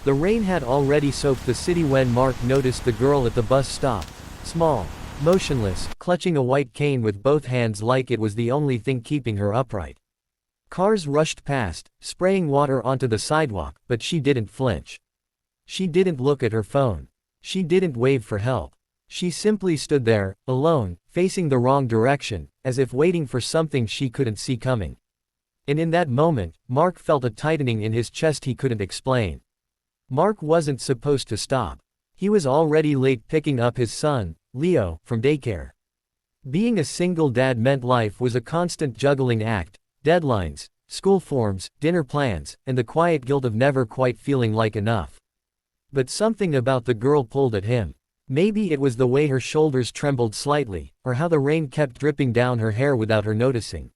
The rain had already soaked the city when Mark noticed the girl at the bus stop. Small, motionless, clutching a white cane with both hands like it was the only thing keeping her upright. Cars rushed past, spraying water onto the sidewalk, but she didn't flinch. She didn't look at her phone. She didn't wave for help. She simply stood there, alone, facing the wrong direction, as if waiting for something she couldn't see coming. And in that moment, Mark felt a tightening in his chest he couldn't explain. Mark wasn't supposed to stop. He was already late picking up his son, Leo, from daycare. Being a single dad meant life was a constant juggling act, deadlines, school forms, dinner plans, and the quiet guilt of never quite feeling like enough. But something about the girl pulled at him. Maybe it was the way her shoulders trembled slightly, or how the rain kept dripping down her hair without her noticing.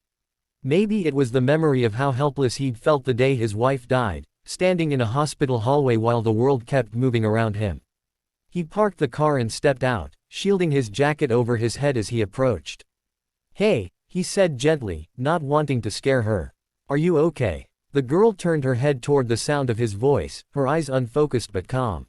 Maybe it was the memory of how helpless he'd felt the day his wife died, standing in a hospital hallway while the world kept moving around him. He parked the car and stepped out, shielding his jacket over his head as he approached. "Hey," he said gently, not wanting to scare her. "Are you okay?" The girl turned her head toward the sound of his voice, her eyes unfocused but calm.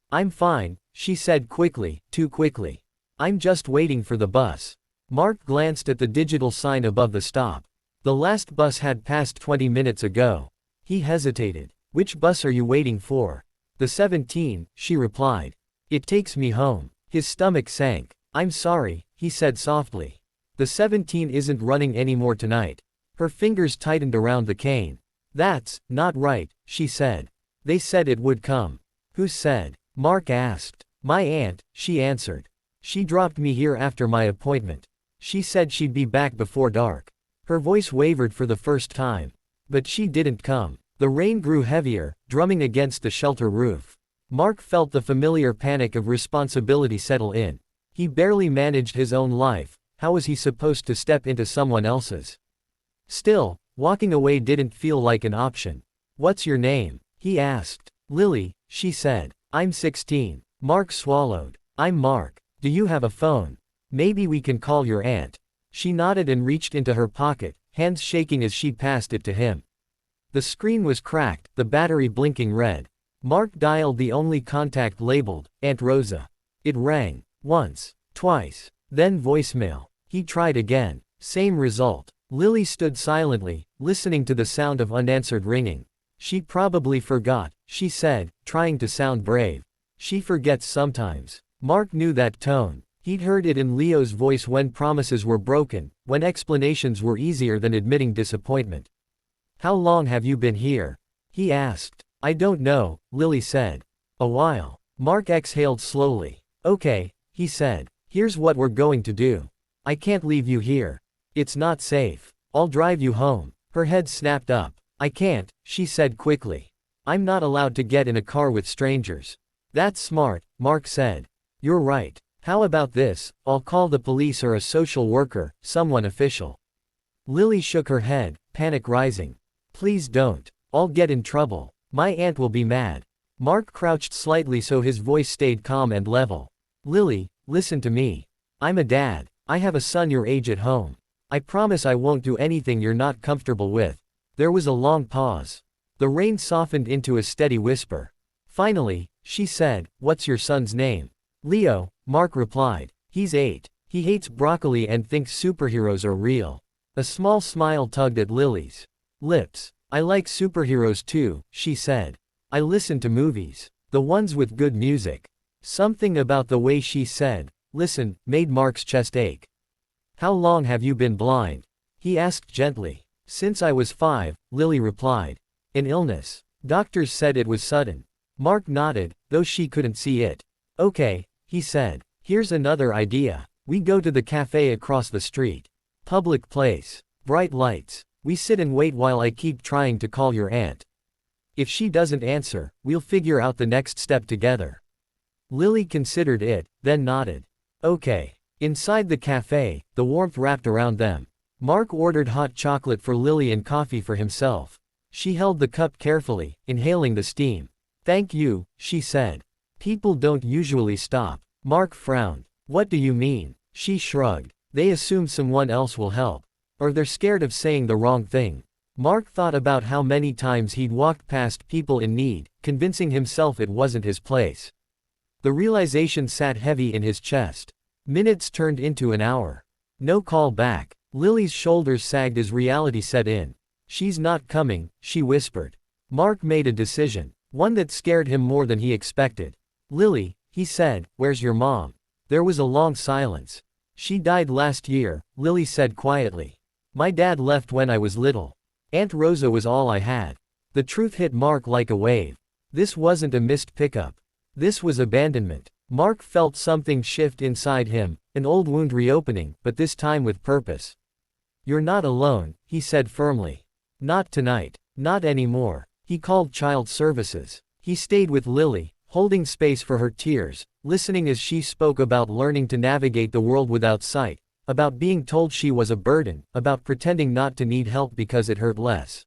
"I'm fine," she said quickly, too quickly. "I'm just waiting for the bus." Mark glanced at the digital sign above the stop. The last bus had passed 20 minutes ago. He hesitated. "Which bus are you waiting for?" "The 17, she replied. "It takes me home." His stomach sank. "I'm sorry," he said softly. "The 17 isn't running anymore tonight." Her fingers tightened around the cane. "That's not right," she said. "They said it would come." "Who said?" Mark asked. "My aunt," she answered. "She dropped me here after my appointment. She said she'd be back before dark." Her voice wavered for the first time. But she didn't come. The rain grew heavier, drumming against the shelter roof. Mark felt the familiar panic of responsibility settle in. He barely managed his own life. How was he supposed to step into someone else's? Still, walking away didn't feel like an option. "What's your name?" he asked. "Lily," she said. "I'm 16. Mark swallowed. "I'm Mark. Do you have a phone? Maybe we can call your aunt." She nodded and reached into her pocket, hands shaking as she passed it to him. The screen was cracked, the battery blinking red. Mark dialed the only contact labeled, Aunt Rosa. It rang. Once. Twice. Then voicemail. He tried again. Same result. Lily stood silently, listening to the sound of unanswered ringing. "She probably forgot," she said, trying to sound brave. "She forgets sometimes." Mark knew that tone. He'd heard it in Leo's voice when promises were broken, when explanations were easier than admitting disappointment. "How long have you been here?" he asked. "I don't know," Lily said. "A while." Mark exhaled slowly. "Okay," he said. "Here's what we're going to do. I can't leave you here. It's not safe. I'll drive you home." Her head snapped up. "I can't," she said quickly. "I'm not allowed to get in a car with strangers." "That's smart," Mark said. "You're right. How about this, I'll call the police or a social worker, someone official." Lily shook her head, panic rising. "Please don't. I'll get in trouble. My aunt will be mad." Mark crouched slightly so his voice stayed calm and level. "Lily, listen to me. I'm a dad. I have a son your age at home. I promise I won't do anything you're not comfortable with." There was a long pause. The rain softened into a steady whisper. Finally, she said, "What's your son's name?" "Leo," Mark replied. "He's 8. He hates broccoli and thinks superheroes are real." A small smile tugged at Lily's lips. "I like superheroes too," she said. "I listen to movies. The ones with good music." Something about the way she said, "listen," made Mark's chest ache. "How long have you been blind?" he asked gently. "Since I was 5, Lily replied. "An illness?" "Doctors said it was sudden." Mark nodded, though she couldn't see it. "Okay," he said. "Here's another idea. We go to the cafe across the street. Public place. Bright lights. We sit and wait while I keep trying to call your aunt. If she doesn't answer, we'll figure out the next step together." Lily considered it, then nodded. "Okay." Inside the cafe, the warmth wrapped around them. Mark ordered hot chocolate for Lily and coffee for himself. She held the cup carefully, inhaling the steam. "Thank you," she said. "People don't usually stop." Mark frowned. "What do you mean?" She shrugged. "They assume someone else will help. Or they're scared of saying the wrong thing." Mark thought about how many times he'd walked past people in need, convincing himself it wasn't his place. The realization sat heavy in his chest. Minutes turned into an hour. No call back. Lily's shoulders sagged as reality set in. She's not coming, she whispered. Mark made a decision, one that scared him more than he expected. Lily, he said, where's your mom? There was a long silence. She died last year, Lily said quietly. My dad left when I was little. Aunt Rosa was all I had. The truth hit Mark like a wave. This wasn't a missed pickup. This was abandonment. Mark felt something shift inside him, an old wound reopening, but this time with purpose. You're not alone, he said firmly. Not tonight. Not anymore. He called child services. He stayed with Lily, holding space for her tears, listening as she spoke about learning to navigate the world without sight, about being told she was a burden, about pretending not to need help because it hurt less.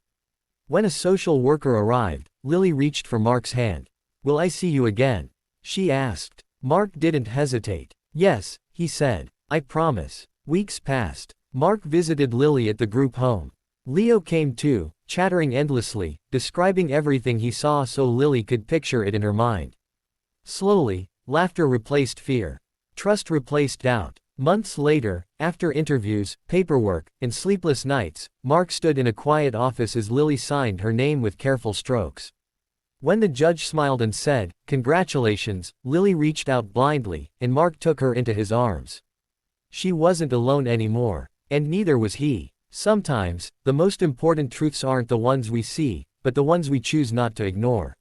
When a social worker arrived, Lily reached for Mark's hand. Will I see you again? She asked. Mark didn't hesitate. Yes, he said. I promise. Weeks passed. Mark visited Lily at the group home. Leo came too, chattering endlessly, describing everything he saw so Lily could picture it in her mind. Slowly, laughter replaced fear. Trust replaced doubt. Months later, after interviews, paperwork, and sleepless nights, Mark stood in a quiet office as Lily signed her name with careful strokes. When the judge smiled and said, "Congratulations," Lily reached out blindly, and Mark took her into his arms. She wasn't alone anymore. And neither was he. Sometimes, the most important truths aren't the ones we see, but the ones we choose not to ignore.